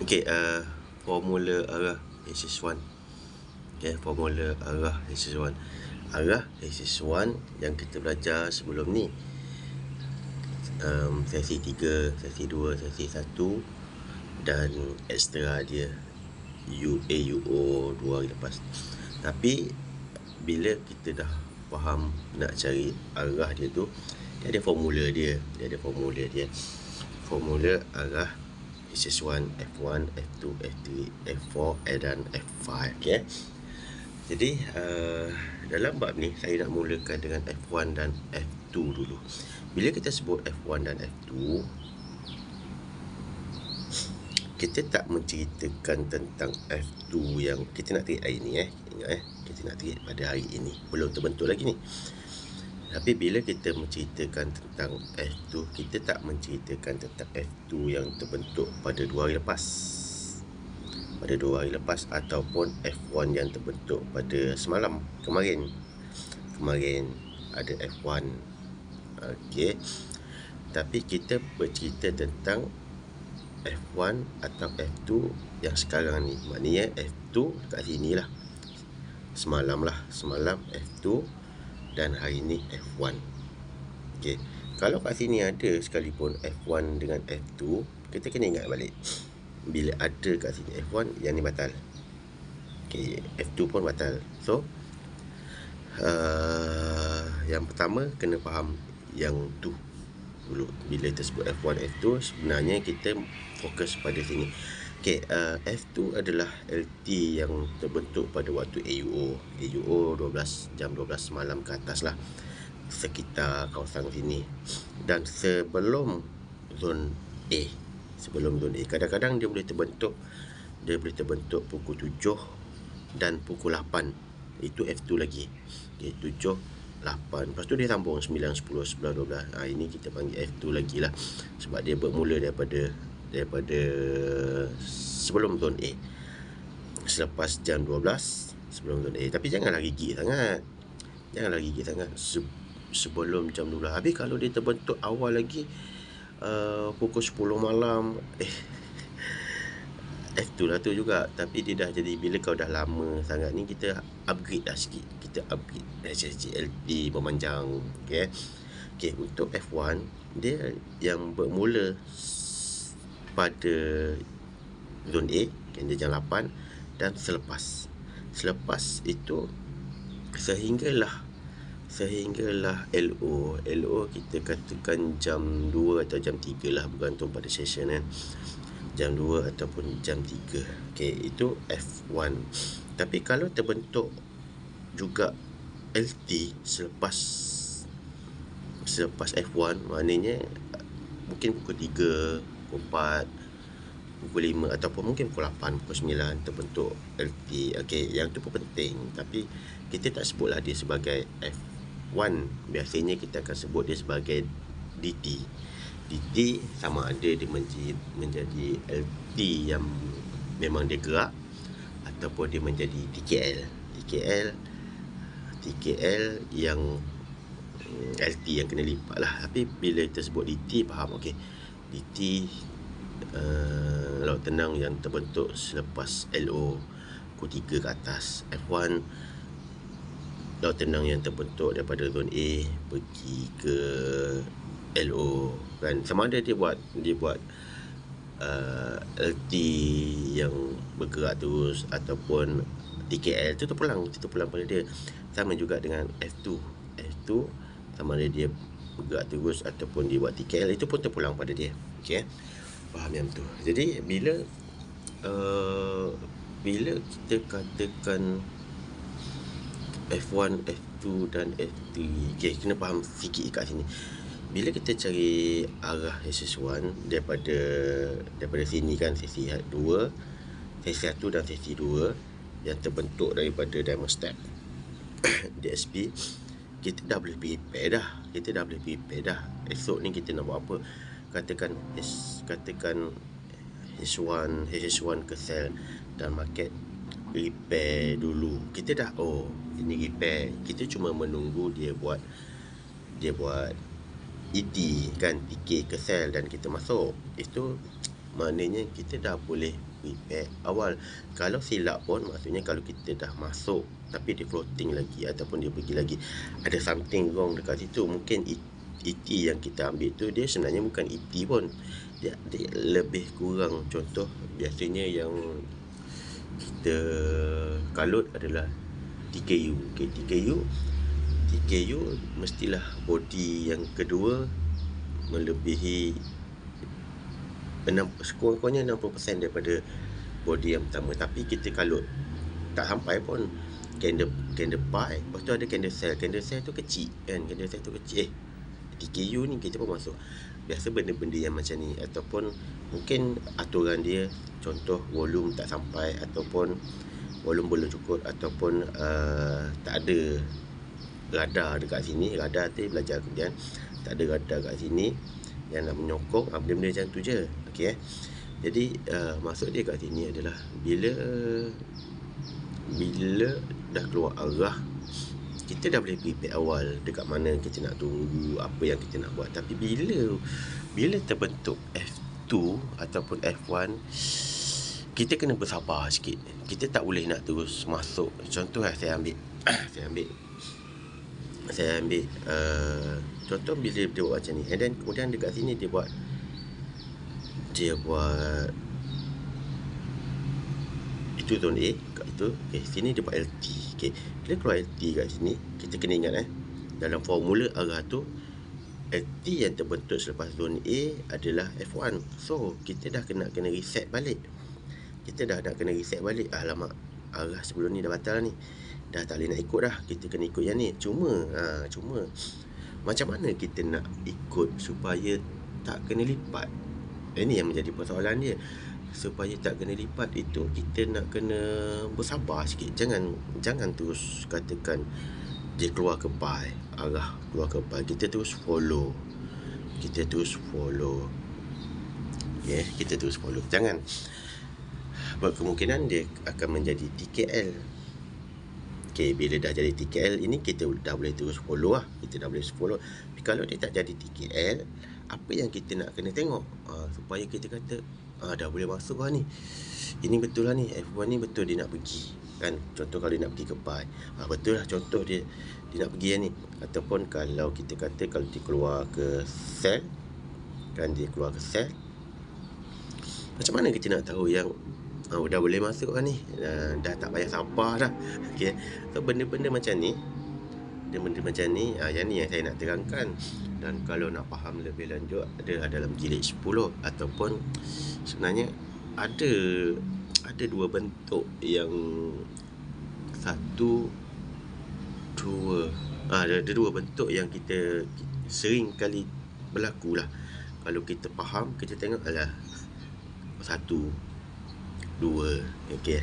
Okey, formula arah axis 1. Okey, formula arah axis 1. Arah axis 1 yang kita belajar sebelum ni. Sesi 3, sesi 2, sesi 1 dan ekstra dia UO 2 hari lepas. Tapi bila kita dah faham nak cari arah dia tu, dia ada formula dia. Formula arah axis 1, F1, F2, F3, F4 dan F5. Okay. Jadi dalam bab ni saya nak mulakan dengan F1 dan F2 dulu. Bila kita sebut F1 dan F2, kita tak menceritakan tentang F2 yang kita nak treat hari ni. Ingat kita nak treat pada hari ini, belum terbentuk lagi ni. Tapi bila kita menceritakan tentang F2, kita tak menceritakan tentang F2 yang terbentuk pada 2 hari lepas. Pada 2 hari lepas ataupun F1 yang terbentuk pada kemarin ada F1. Okey. Tapi kita bercerita tentang F1 atau F2 yang sekarang ni. Maknanya F2 dekat sini lah. Semalam F2 dan hari ni F1. Okey. Kalau kat sini ada sekalipun F1 dengan F2, kita kena ingat balik. Bila ada kat sini F1, yang ni batal. Okey, F2 pun batal. So yang pertama kena faham yang tu dulu. Bila kita sebut F1, F2, sebenarnya kita fokus pada sini. Okey, F2 adalah LT yang terbentuk pada waktu AUO 12 jam 12 malam ke atas lah, sekitar kawasan sini. Dan sebelum zon A. Kadang-kadang dia boleh terbentuk pukul 7 dan pukul 8. Itu F2 lagi. Okey, 7, 8. Lepas tu dia sambung 9, 10, 11, 12. Ini kita panggil F2 lagi lah. Sebab dia bermula daripada sebelum zon A. Selepas jam 12 sebelum zon A. Tapi janganlah gigit sangat. Sebelum jam 12. Habis kalau dia terbentuk awal lagi, pukul 10 malam, F2 lah tu juga. Tapi dia dah jadi, bila kau dah lama sangat ni, kita upgrade dah sikit. Kita upgrade HSGLT memanjang. Okay, untuk F1, dia yang bermula pada zon A, dia jam 8, dan selepas itu sehinggalah LO kita katakan jam 2 atau jam 3 lah, bergantung pada session kan. Jam 2 ataupun jam 3. Okey, itu F1. Tapi kalau terbentuk juga LT selepas F1, maknanya mungkin pukul 3, pukul 4, pukul 5 ataupun mungkin pukul 8, pukul 9 terbentuk LT. Okey, yang tu pun penting. Tapi kita tak sebutlah dia sebagai F1. Biasanya kita akan sebut dia sebagai DT. DT sama ada dia menjadi LT yang memang dia gerak, ataupun dia menjadi TKL yang LT yang kena lipat lah. Tapi bila kita sebut DT, faham. Okey, DT laut tenang yang terbentuk selepas LO pukul 3 ke atas. F1 laut tenang yang terbentuk daripada zon A pergi ke LO kan. Sama ada dia buat LT yang bergerak terus ataupun TKL tu terpulang pada dia. Sama juga dengan F2 sama ada dia bergerak terus ataupun dia buat TKL, itu pun terpulang pada dia. Okey, faham yang tu. Jadi bila kita katakan F1, F2 dan F3, okay, kena faham sikit kat sini. Bila kita cari arah axis 1 daripada sini kan, sesi 1 dan sesi 2 yang terbentuk daripada diamond step DSP, kita dah boleh prepare dah. Esok ni kita nak buat apa? Katakan HS1 ke sell dan market repair dulu. Kita dah ini repair. Kita cuma menunggu dia buat ET kan, TK ke sell dan kita masuk. Itu maknanya kita dah boleh prepare awal. Kalau silap pun maksudnya kalau kita dah masuk tapi dia floating lagi ataupun dia pergi lagi, ada something wrong dekat situ. Mungkin ET yang kita ambil tu dia sebenarnya bukan ET pun, dia lebih kurang. Contoh biasanya yang kita kalut adalah TKU. Okay, TKU mestilah body yang kedua melebihi sekurang-kurangnya 60% daripada body yang pertama, tapi kita kalut tak sampai pun. Candle pie, lepas tu ada candle cell tu kecil kan, TKU ni kita pun masuk. Biasa benda-benda yang macam ni, ataupun mungkin aturan dia, contoh volume tak sampai, ataupun volume belum cukup, ataupun tak ada radar dekat sini. Radar tu belajar kemudian, tak ada radar kat sini yang nak menyokong, benda-benda macam tu je. Okay, jadi maksud dia kat sini adalah bila dah keluar arah, kita dah boleh prepare awal dekat mana kita nak tunggu, apa yang kita nak buat. Tapi bila terbentuk F2 ataupun F1, kita kena bersabar sikit. Kita tak boleh nak terus masuk. Contoh saya ambil contoh bila dia buat macam ni, and then kemudian dekat sini dia buat itu zone A kat itu. Okay, sini dia buat LT. Okay, bila keluar LT kat sini, kita kena ingat dalam formula arah tu, LT yang terbentuk selepas zone A adalah F1. So kita dah kena reset balik. Alamak, arah sebelum ni dah batal ni, dah tak boleh nak ikut dah, kita kena ikut yang ni. Cuma macam mana kita nak ikut supaya tak kena lipat? Ini yang menjadi persoalan dia. Supaya tak kena lipat itu, kita nak kena bersabar sikit. Jangan terus katakan dia keluar ke pi, arah keluar ke pi, kita terus follow. Okay, kita terus follow. Jangan, berkemungkinan dia akan menjadi TKL. Okay, bila dah jadi TKL ini, kita dah boleh terus follow lah. Tapi kalau dia tak jadi TKL, apa yang kita nak kena tengok supaya kita kata dah boleh masuk lah ni, ini betul lah ni, F1 ni betul dia nak pergi kan. Contoh kalau dia nak pergi ke pi, betul lah, contoh dia nak pergi ni. Ataupun kalau kita kata kalau dia keluar ke sel kan, macam mana kita nak tahu yang dah boleh masuk lah ni, dah tak payah sabar dah. Okay, so benda-benda macam ni, yang ni yang saya nak terangkan. Dan kalau nak faham lebih lanjut, ada dalam jilid 10, ataupun sebenarnya ada dua bentuk yang ada dua bentuk yang kita sering kali berlaku lah. Kalau kita faham, kita tengok adalah 1, 2. Okay,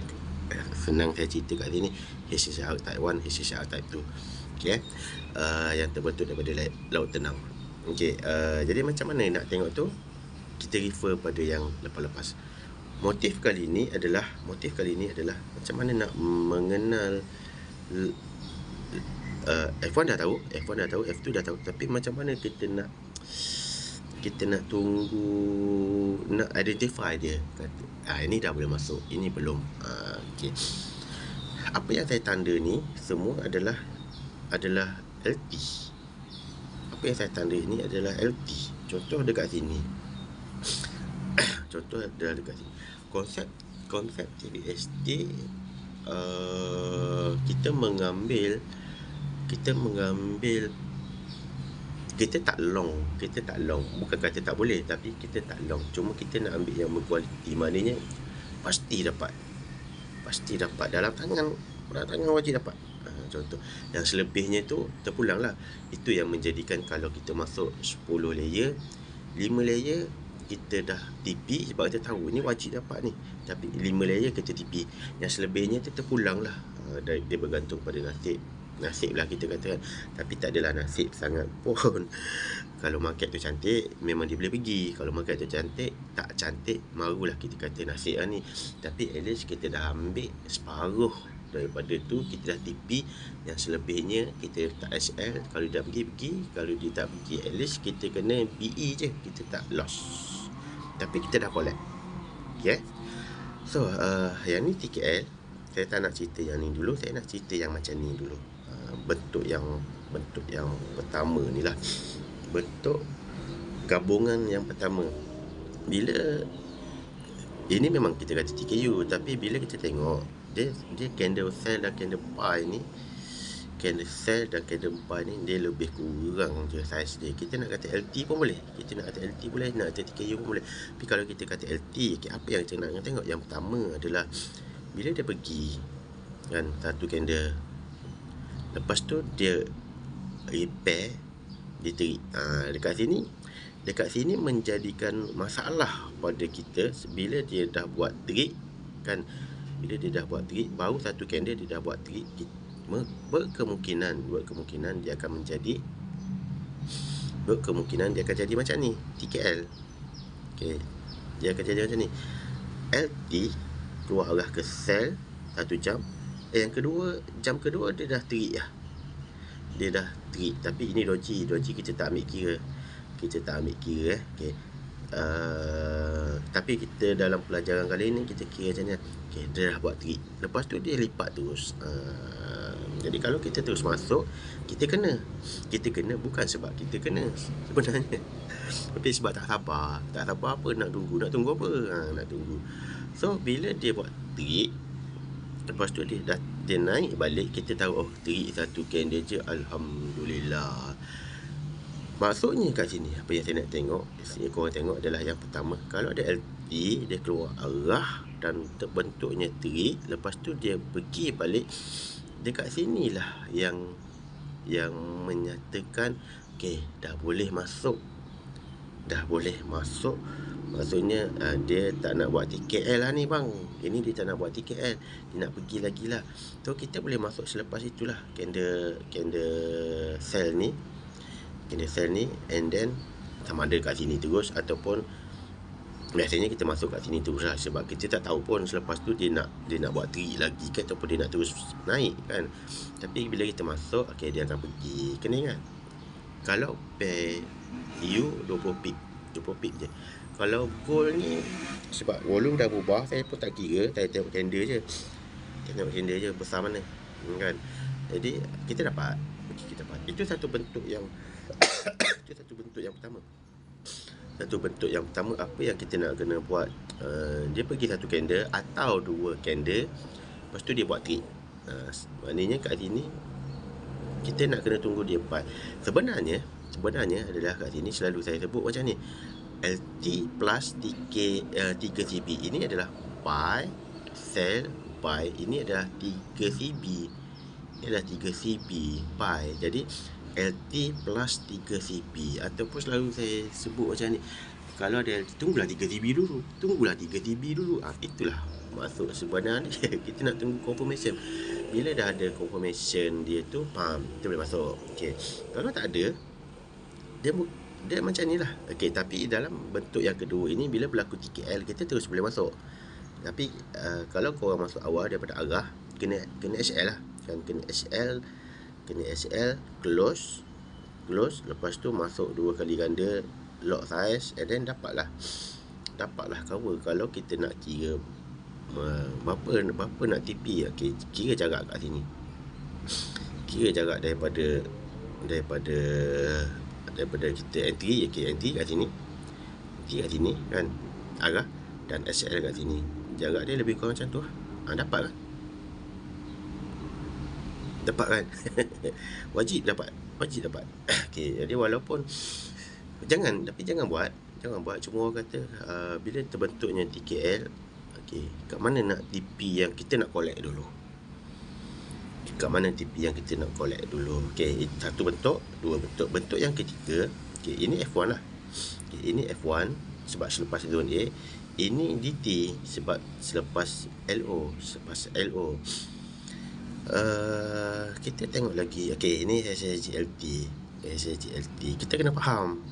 senang saya cerita kat sini. HSR Type 1, HSR Type 2. Okay, yang terbentuk daripada laut tenang. Okay, jadi macam mana nak tengok tu, kita refer pada yang lepas-lepas. Motif kali ini adalah macam mana nak mengenal F1 dah tahu, F2 dah tahu, tapi macam mana kita nak tunggu, nak identify dia. Ini dah boleh masuk, ini belum. Okay, apa yang saya tanda ni semua adalah LT. Apa yang saya tanda ini adalah LT. Contoh dekat sini. Konsep TBST, kita mengambil kita tak long, bukan kata tak boleh, tapi kita tak long. Cuma kita nak ambil yang berkualiti, maknanya pasti dapat dalam tangan wajib dapat. Contoh yang selebihnya tu terpulang lah. Itu yang menjadikan kalau kita masuk 10 layer, 5 layer kita dah TP, sebab kita tahu ni wajib dapat ni, tapi 5 layer kita TP, yang selebihnya tu terpulang lah. Dia bergantung pada nasib lah kita katakan. Tapi tak adalah nasib sangat pun. Kalau market tu cantik, memang dia boleh pergi. Kalau market tu tak cantik, marulah kita kata nasib lah ni. Tapi at least kita dah ambil separuh daripada tu, kita dah TP. Yang selebihnya kita letak SL. Kalau dia pergi, kalau dia tak pergi, at least kita kena BE je, kita tak loss, tapi kita dah collect. Okay, So yang ni TKL. Saya tak nak cerita yang ni dulu, saya nak cerita yang macam ni dulu. Bentuk yang pertama ni lah, bentuk gabungan yang pertama. Bila ini memang kita kata TKU, tapi bila kita tengok dia candle cell dan candle pi ni, candle cell dan candle pi ni dia lebih kurang je saiz dia. Kita nak kata LT pun boleh, kita nak kata LT boleh, nak kata TKU pun boleh. Tapi kalau kita kata LT, apa yang kita nak tengok? Yang pertama adalah bila dia pergi kan satu candle, lepas tu dia repair, dia terik. Dekat sini menjadikan masalah pada kita bila dia dah buat terik kan. Bila dia dah buat terik, baru satu candle dia dah buat terik, berkemungkinan dia akan menjadi macam ni, TKL. Okey, dia akan jadi macam ni. LT keluar arah ke sell 1 jam. Yang kedua, jam kedua dia dah terik lah. Dia dah terik. Tapi ini doji kita tak ambil kira. Okey. Tapi kita dalam pelajaran kali ni kita kira macam ni. Okey, dia dah buat terik. Lepas tu dia lipat terus. Jadi kalau kita terus masuk, kita kena bukan sebab kita kena sebenarnya. Tapi sebab tak sabar apa, nak tunggu apa? Nak tunggu. So bila dia buat terik, lepas tu dia naik balik, kita tahu terik satu candle je, alhamdulillah. Maksudnya kat sini, apa yang saya nak tengok, sini korang tengok adalah yang pertama, kalau ada LT, dia keluar arah dan terbentuknya terik, lepas tu dia pergi balik. Dekat sinilah yang menyatakan okey, dah boleh masuk. Maksudnya dia tak nak buat TKL lah ni bang. Ini dia tak nak buat TKL, dia nak pergi lagi lah. So kita boleh masuk selepas itulah candle cell ni, and then sama ada kat sini terus ataupun biasanya kita masuk kat sini terus lah, sebab kita tak tahu pun selepas tu dia nak buat terik lagi ke ataupun dia nak terus naik kan. Tapi bila kita masuk, okey, dia akan pergi. Kena ingat, kalau pair U 20 pip je. Kalau gold ni, sebab volume dah berubah, saya pun tak kira, saya tengok candle je. Besar mana kan. Jadi kita dapat. Itu satu bentuk yang pertama. Apa yang kita nak kena buat, dia pergi satu candle atau dua candle, lepas tu dia buat terik. Maknanya kat sini kita nak kena tunggu dia buat. Sebenarnya adalah kat sini selalu saya sebut macam ni, LT plus 3CB. Ini adalah pi, sell, pi. Ini adalah 3CB. Pi. Jadi LT plus 3CB, ataupun selalu saya sebut macam ni, kalau ada LT, tunggulah 3CB dulu. Itulah maksud sebenarnya. Kita nak tunggu confirmation. Bila dah ada confirmation dia tu, kita boleh masuk. Okey, kalau tak ada, dia macam ni lah. Okey, tapi dalam bentuk yang kedua ini, bila berlaku TKL, kita terus boleh masuk. Tapi kalau korang masuk awal daripada arah, kena HL lah kan. Kena HL, close, lepas tu masuk 2 kali ganda, lock size, and then dapatlah cover. Kalau kita nak kira berapa nak TP, okay, kira jarak kat sini, jarak daripada kita entry, okay, entry kat sini kan, arah, dan HL kat sini, jarak dia lebih kurang macam tu lah. Dapat kan? Wajib dapat. Okey, jadi walaupun jangan buat. Cuma orang kata bila terbentuknya TKL, okey, kat mana nak TP yang kita nak collect dulu? Okey, satu bentuk, dua bentuk. Bentuk yang ketiga, okey, ini F1 lah. Okey, ini F1 sebab selepas zone A. Ini DT sebab selepas LO. Kita tengok lagi. Okey, ini SSGLT. Kita kena faham.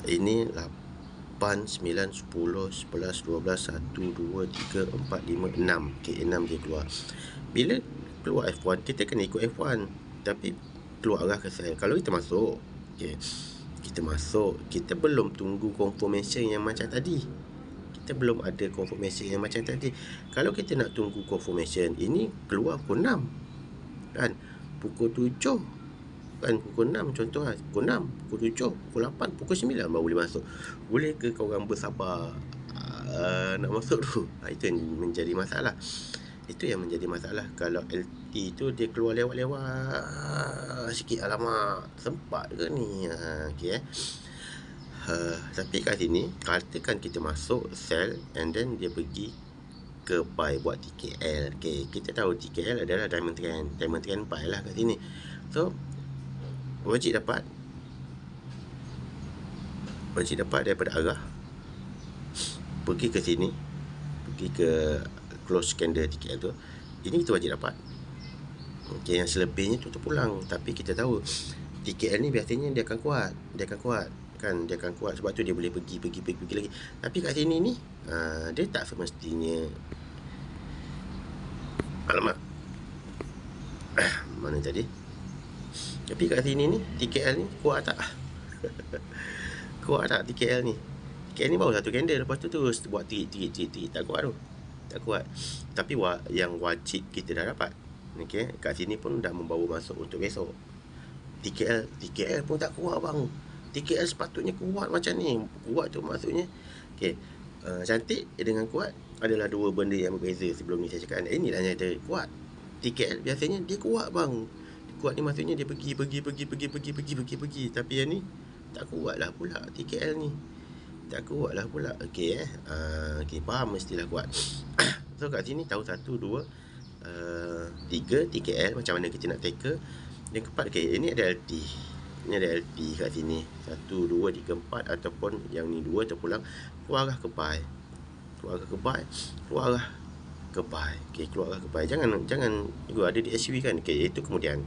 Ini 8, 9, 10, 11, 12, 1, 2, 3, 4, 5, 6. Okey, 6 dia keluar. Bila keluar F1, kita kena ikut F1. Tapi keluar arah ke sell. Kalau kita masuk, okey, kita belum tunggu confirmation yang macam tadi. kita belum ada confirmation yang macam tadi. Kalau kita nak tunggu confirmation, ini keluar pukul 6 kan, pukul 7 kan, pukul 6 contoh lah, pukul 6, pukul 7, pukul 8, pukul 9 baru boleh masuk. Boleh ke korang bersabar nak masuk tu? Itu yang menjadi masalah. Itu yang menjadi masalah. Kalau LT tu dia keluar lewat-lewat sikit, alamak, sempat ke ni? Okay, tapi kat sini katakan kita masuk sell and then dia pergi ke buy buat TKL. Okay, kita tahu TKL adalah diamond trend buy lah kat sini. So wajib dapat daripada arah pergi ke sini, pergi ke close candle TKL tu, ini kita wajib dapat. Okay, yang selebihnya tu terpulang. Tapi kita tahu TKL ni biasanya dia akan kuat kan, dia akan kuat, sebab tu dia boleh pergi lagi. Tapi kat sini ni dia tak semestinya, alamak, mana tadi. Tapi kat sini ni TKL ni kuat tak? Kuat tak TKL ni? TKL ni baru satu candle, lepas tu terus buat tirik, tak kuat tu. Tak kuat. Tapi yang wajib kita dah dapat. Okay, kat sini pun dah membawa masuk untuk besok. TKL pun tak kuat bang. TKL sepatutnya kuat macam ni. Kuat tu maksudnya, okay, cantik dengan kuat adalah dua benda yang berbeza. Sebelum ni saya cakap, inilah yang ada kuat. TKL biasanya dia kuat bang. Kuat ni maksudnya dia pergi. Tapi yang ni tak kuat lah pula. TKL ni tak kuat lah pula. Okay, okay, faham mestilah kuat. So kat sini tahu 1, 2, 3 TKL macam mana kita nak tackle. Yang keempat, okay, ini ada LT. Ini ada LT kat sini 1, 2, 3, 4, ataupun yang ni 2 terpulang, keluar arah ke buy, keluar arah ke buy. Okay, keluar arah ke buy. Jangan juga ada DSV kan. Okay, itu kemudian.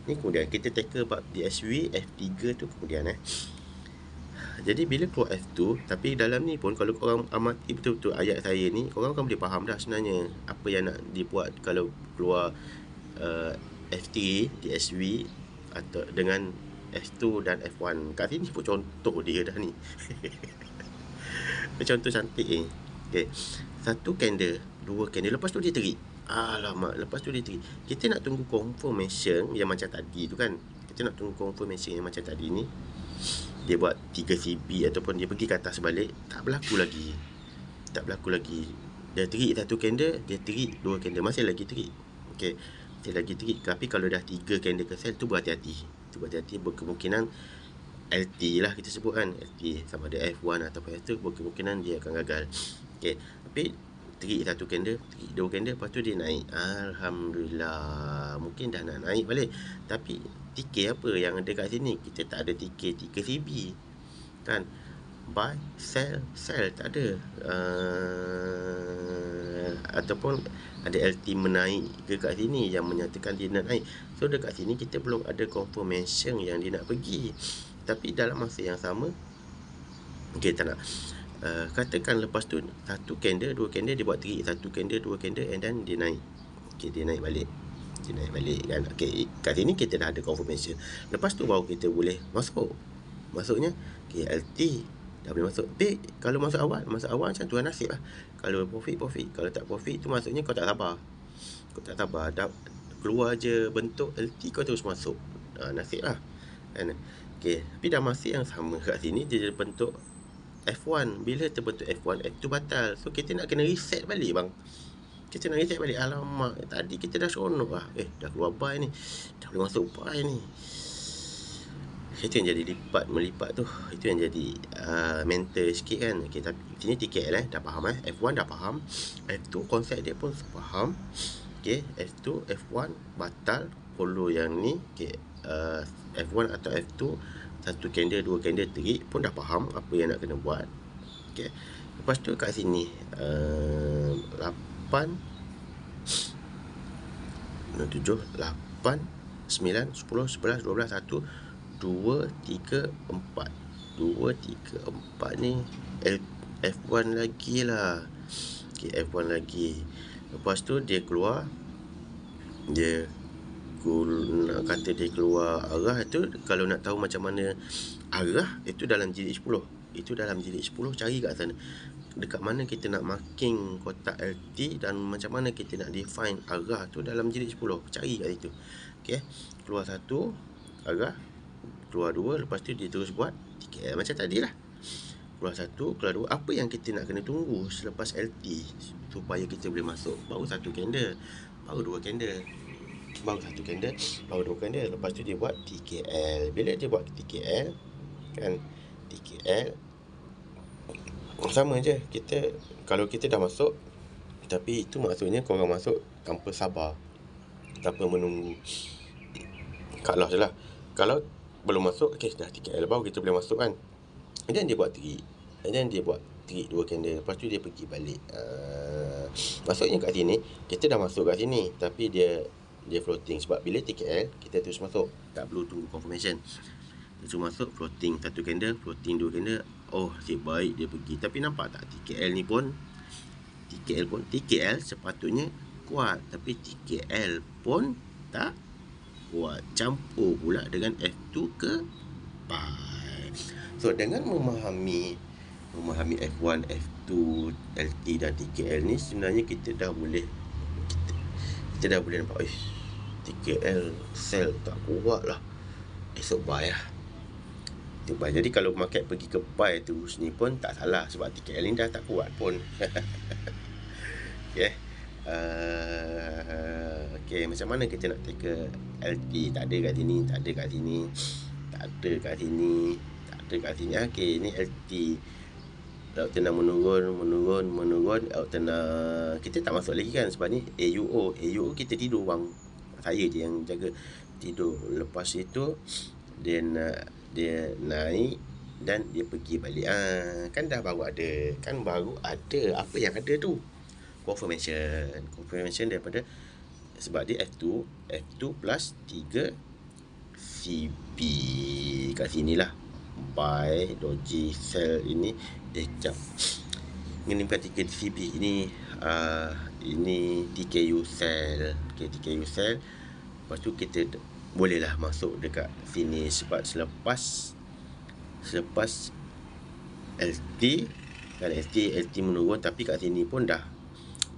Ni kemudian kita tackle bab DSV F3 tu kemudian. Jadi bila keluar F2, tapi dalam ni pun kalau korang amati betul-betul ayat saya ni, korang akan boleh faham dah sebenarnya apa yang nak dibuat kalau keluar F3 DSV atau dengan F2 dan F1. Kat sini pun contoh dia dah ni. Contoh cantik ni. Okay, 1 candle, 2 candle, lepas tu dia terik. Alamak, lepas tu dia terik. Kita nak tunggu confirmation yang macam tadi tu kan. Kita nak tunggu confirmation yang macam tadi ni. Dia buat 3 CB ataupun dia pergi ke atas balik, tak berlaku lagi. Dia terik 1 candle, dia terik 2 candle, masih lagi terik. Okay, masih lagi terik. Tapi kalau dah 3 candle ke sell tu berhati-hati. Berkemungkinan LT lah kita sebut kan. LT sama ada F1 ataupun F2, berkemungkinan dia akan gagal. Okay, tapi terik 1 candle, terik 2 candle, lepas tu dia naik. Alhamdulillah, mungkin dah nak naik balik. Tapi TK apa yang ada kat sini? Kita tak ada TK 3 CB kan. Buy, sell tak ada. Ataupun ada LT menaik ke kat sini yang menyatakan dia nak naik. So dekat sini kita belum ada confirmation yang dia nak pergi. Tapi dalam masa yang sama, okay, tak nak, katakan lepas tu 1 candle, 2 candle, dia buat terik 1 candle, 2 candle, and then dia naik. Okay, dia naik balik kan. Okay, kat sini kita dah ada confirmation. Lepas tu baru kita boleh masuk. Maksudnya, okay, LT dah boleh masuk. Tapi kalau masuk awal macam Tuhan nasib lah. Kalau profit. Kalau tak profit tu maksudnya kau tak sabar. Dah keluar je bentuk LT, kau terus masuk. Nasib lah kan. Okay, tapi dah masa yang sama kat sini dia bentuk F1. Bila terbentuk F1, F2 batal. So kita nak kena reset balik bang. Alamak, tadi kita dah seronok lah. Dah keluar buy ni, dah boleh masuk buy ni. Itu yang jadi melipat tu. Itu yang jadi mental sikit kan. Okay, tapi sini TKL dah faham F1 dah faham. F2 konsep dia pun faham. Okay, F2, F1 batal, follow yang ni. Okay, F1 atau F2, 1 candle, 2 candle terik pun dah faham apa yang nak kena buat. Okay, lepas tu kat sini 8 7, 8, 9, 10, 11, 12, 1, 2, 3, 4 ni F1 lagi lah. Okay, F1 lagi. Lepas tu dia keluar, nak kata dia keluar arah tu. Kalau nak tahu macam mana arah, itu dalam jilid 10. Cari kat sana. dekat mana kita nak marking kotak LT dan macam mana kita nak define arah tu dalam jilid 10. Cari kat situ. Okey, keluar satu arah, keluar dua, lepas tu dia terus buat TKL macam tadi lah. Keluar satu, keluar dua. Apa yang kita nak kena tunggu selepas LT supaya kita boleh masuk? Baru satu candle, baru dua candle, baru satu candle, baru dua candle. Lepas tu dia buat TKL. Bila dia buat TKL, kan, TKL sama je. Kalau kita dah masuk, tapi itu maksudnya korang masuk tanpa sabar, tanpa menunggu cut loss je lah. Kalau belum masuk, okay, dah TKL baru kita boleh masuk kan. Dan dia buat trik, dua candle, lepas tu dia pergi balik. Maksudnya kat sini kita dah masuk kat sini, tapi dia floating. Sebab bila TKL kita terus masuk, tak perlu tunggu confirmation. Dia terus masuk, floating satu candle, floating dua candle. Oh, nasib baik dia pergi. Tapi nampak tak, TKL sepatutnya kuat, tapi TKL pun tak kuat. Campur pula dengan F2 ke buy. So dengan memahami F1, F2, LT dan TKL ni, sebenarnya kita dah boleh nampak, TKL sell tak kuat lah, esok buy lah. Jadi kalau market pergi ke buy terus ni pun tak salah, sebab TKL ni dah tak kuat pun. Okay. Okay, macam mana kita nak take LT? Tak ada kat sini, tak ada kat sini, tak ada kat sini, tak ada kat sini. Okay, ni LT. Laut tenang menurun. Laut tenang, kita tak masuk lagi kan, sebab ni AUO kita tidur bang. Saya je yang jaga tidur. Lepas itu dia naik dan dia pergi balik. Kan dah baru ada apa yang ada tu, confirmation daripada, sebab dia F2 plus 3 CB kat sini lah. Buy, doji, sell ini dia jump menimpa 3 CB ini. Ini TKU sell. Okay, TKU sell. Lepas tu kita bolehlah masuk dekat sini, sebab selepas LT kan, LT menurun, tapi kat sini pun dah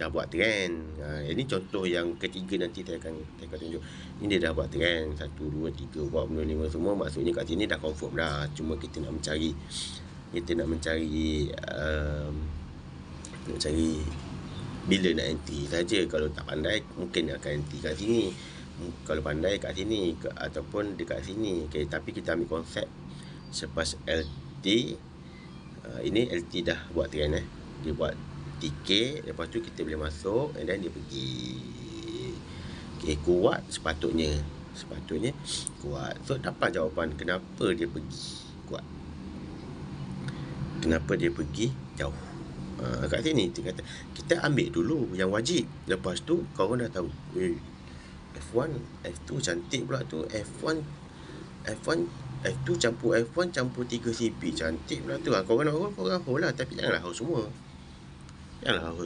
buat trend. Ini contoh yang ketiga, nanti saya akan tunjuk. Ini dia dah buat trend 1, 2, 3, 4, 5 semua. Maksudnya kat sini dah confirm dah. Cuma kita nak mencari bila nak entry saja. Kalau tak pandai, mungkin akan entry kat sini. Kalau pandai kat sini ataupun dekat sini. Okay, tapi kita ambil konsep selepas LT. Ini LT dah buat trend dia buat TK, lepas tu kita boleh masuk, and then dia pergi. Okay, kuat sepatutnya kuat. So dapat jawapan kenapa dia pergi kuat, kenapa dia pergi jauh. Kat sini kita ambil dulu yang wajib, lepas tu korang dah tahu, F1, F2 cantik pula tu. F1, F2 campur F1 campur 3 CP, cantik pula tu. Korang nak hold lah, tapi janganlah hold semua. 100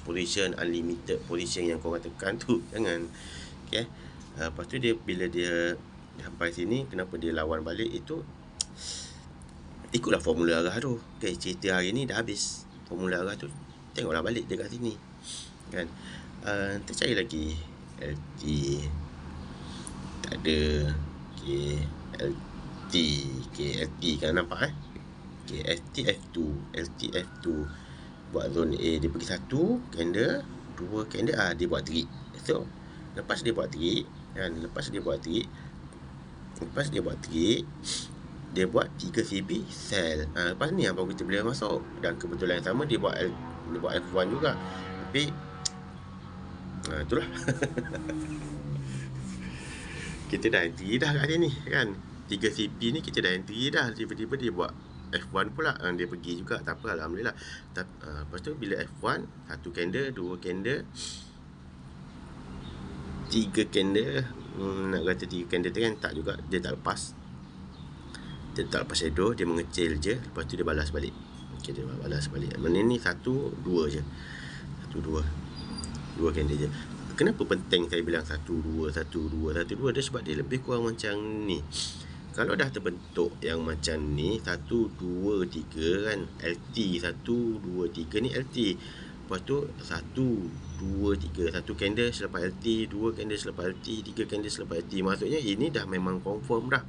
position, unlimited position yang korang tekan tu, jangan. Okay. Lepas tu bila dia sampai sini, kenapa dia lawan balik, itu ikutlah formula arah tu. Okay, cerita hari ni dah habis. Formula arah tu tengoklah balik dekat sini kan. Kita cari lagi LT, tak ada. Okay, LT kan nampak Okay, LT F2 buat zone A, dia pergi 1 candle, 2 candle, dia buat trik. So lepas dia buat trik, dia buat 3 CB sell. Lepas ni baru kita boleh masuk. Dan kebetulan yang sama dia buat F1 juga. Tapi itulah. Kita dah entry dah kat sini kan. 3 CP ni kita dah entry dah. Tiba-tiba dia buat F1 pula. Dia pergi juga, tak apa, alhamdulillah. Lepas tu bila F1, 1 candle, 2 candle, 3 candle, nak kata 3 candle tu kan, tak juga. Dia tak lepas shadow, dia mengecil je. Lepas tu dia balas balik. Okay, dia balas balik. Mana ni 1, 2 je. 2 candle je. Kenapa penting saya bilang 1, 2? Dia sebab dia lebih kurang macam ni. Kalau dah terbentuk yang macam ni 1, 2, 3 kan, LT 1, 2, 3 ni LT. Lepas tu 1, 2, 3, 1 candle selepas LT, 2 candle selepas LT, 3 candle selepas LT. Maksudnya ini dah memang confirm dah.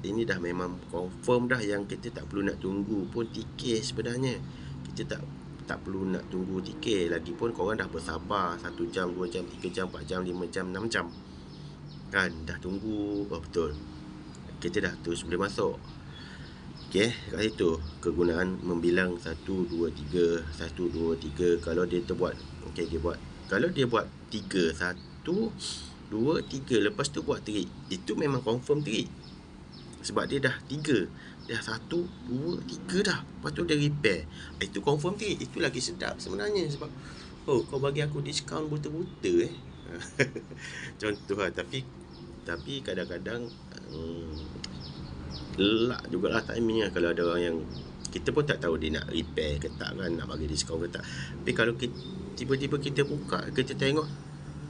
Ini dah memang confirm dah, yang kita tak perlu nak tunggu pun TK sebenarnya. Kita tak perlu nak tunggu TK. Lagipun korang dah bersabar 1 jam, 2 jam, 3 jam, 4 jam, 5 jam, 6 jam. Kan dah tunggu. Oh betul. Kita dah terus boleh masuk. Okey, kat situ kegunaan membilang 1, 2, 3, 1, 2, 3. Kalau dia terbuat, okey, kalau dia buat 3, 1, 2, 3, lepas tu buat trik, itu memang confirm trik. Sebab dia dah 3, dah 1, 2, 3 dah. Lepas tu dia repair. Itu confirm trik. Itu lagi sedap sebenarnya. Sebab kau bagi aku diskaun buta-buta contoh lah. Tapi kadang-kadang gelak jugalah timingnya. Kalau ada orang yang kita pun tak tahu dia nak repair ke tak kan, nak bagi diskaun ke tak. Tapi kalau tiba-tiba kita buka, kita tengok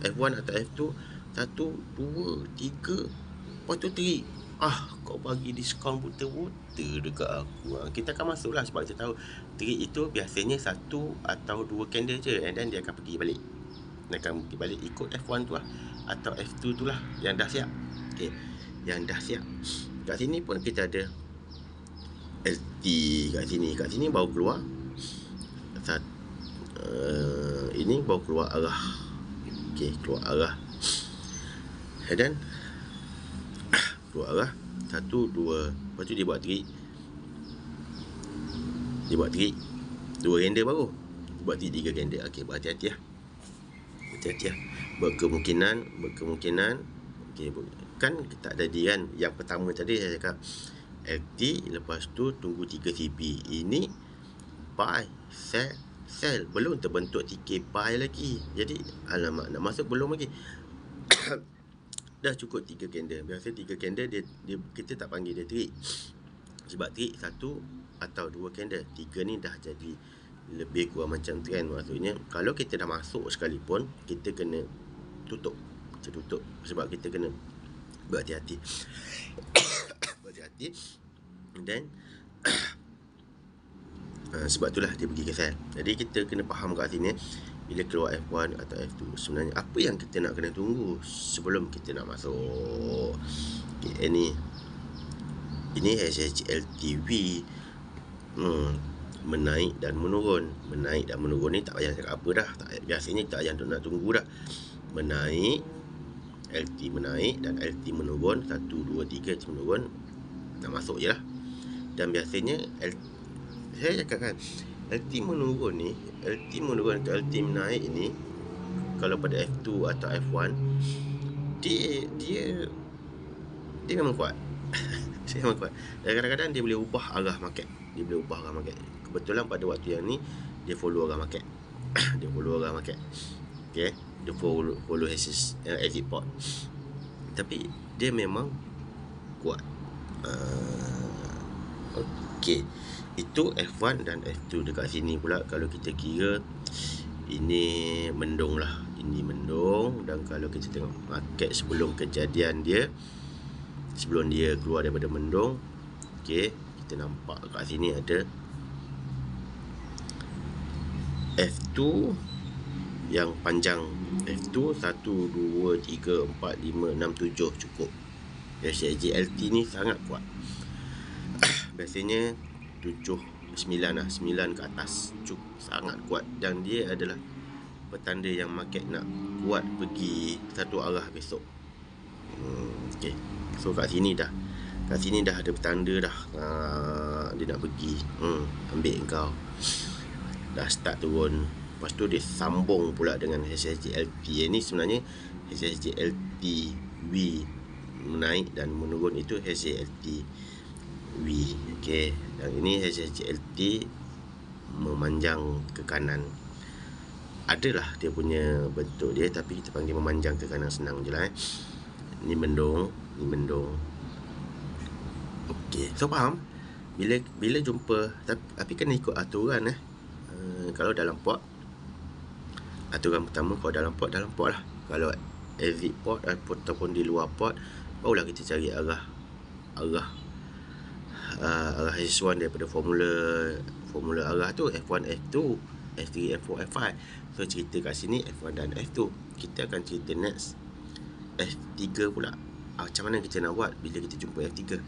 F1 atau F2, 1, 2, 3, lepas tu trik. Kau bagi diskaun buta-buta dekat aku. Kita akan masuk lah, sebab kita tahu trik itu biasanya 1 atau 2 candle je, and then dia akan pergi balik. Dia akan pergi balik ikut F1 tu lah, atau F2 tu lah yang dah siap. Okay, yang dah siap. Kat sini pun kita ada LT kat sini baru keluar. Ini baru keluar arah. Okey, keluar arah. Dan keluar arah 1, 2. Lepas tu dia buat trik. 2 candle baru. Buat 3 candle. Okey, berhati-hati lah. Berkemungkinan. Okey, kan tak jadi kan. Yang pertama tadi saya cakap LT, lepas tu tunggu 3 CP. Ini buy, sell. Belum terbentuk TK buy lagi. Jadi alamak, nak masuk belum lagi. Dah cukup 3 candle. Biasa 3 candle dia kita tak panggil dia trik. Sebab trik 1 atau 2 candle. 3 ni dah jadi lebih kurang macam trend. Maksudnya kalau kita dah masuk sekalipun, kita kena tutup. Sebab kita kena berhati-hati. Dan sebab itulah dia pergi ke sell. Jadi kita kena faham kat sini, bila keluar F1 atau F2, sebenarnya apa yang kita nak kena tunggu sebelum kita nak masuk. Okay, ini SHLTV menaik dan menurun. Menaik dan menurun ni tak payah cakap apa dah. Biasanya tak payah nak tunggu dah. Menaik, LT menaik dan LT menurun, 1, 2, 3 LT menurun, nak masuk je lah. Dan biasanya saya cakap kan, LT menurun ke LT menaik ni, kalau pada F2 atau F1, dia memang kuat. Dia memang kuat. Dan kadang-kadang dia boleh ubah arah market. Kebetulan pada waktu yang ni dia follow arah market. Okay, dia follow exit port. Tapi dia memang kuat. Okay, itu F1 dan F2. Dekat sini pula kalau kita kira, ini mendung lah. Ini mendung. Dan kalau kita tengok market sebelum kejadian dia, sebelum dia keluar daripada mendung, okay, kita nampak kat sini ada F2 yang panjang. F2 1, 2, 3, 4, 5, 6, 7 cukup. SHLT ni sangat kuat. Biasanya 7, 9 lah, 9 ke atas, cukup sangat kuat. Dan dia adalah petanda yang market nak kuat pergi satu arah besok. Okay, so kat sini dah ada petanda dah. Dia nak pergi ambil kau. Dah start turun. Lepas tu dia sambung pula dengan SHLT. Ini sebenarnya SHLT V menaik dan menurun, itu SHLT V. Okay, dan ini SHLT memanjang ke kanan. Adalah dia punya bentuk dia, tapi kita panggil memanjang ke kanan, senang je lah. Ni mendung. Okay, so faham? Bila jumpa, tapi kena ikut aturan kalau dalam port, aturan pertama, kalau dalam port lah. Kalau exit port ataupun di luar port, barulah kita cari arah arah H1 daripada formula arah tu, F1, F2, F3, F4, F5. So cerita kat sini F1 dan F2. Kita akan cerita next F3 pula. Macam mana kita nak buat bila kita jumpa F3?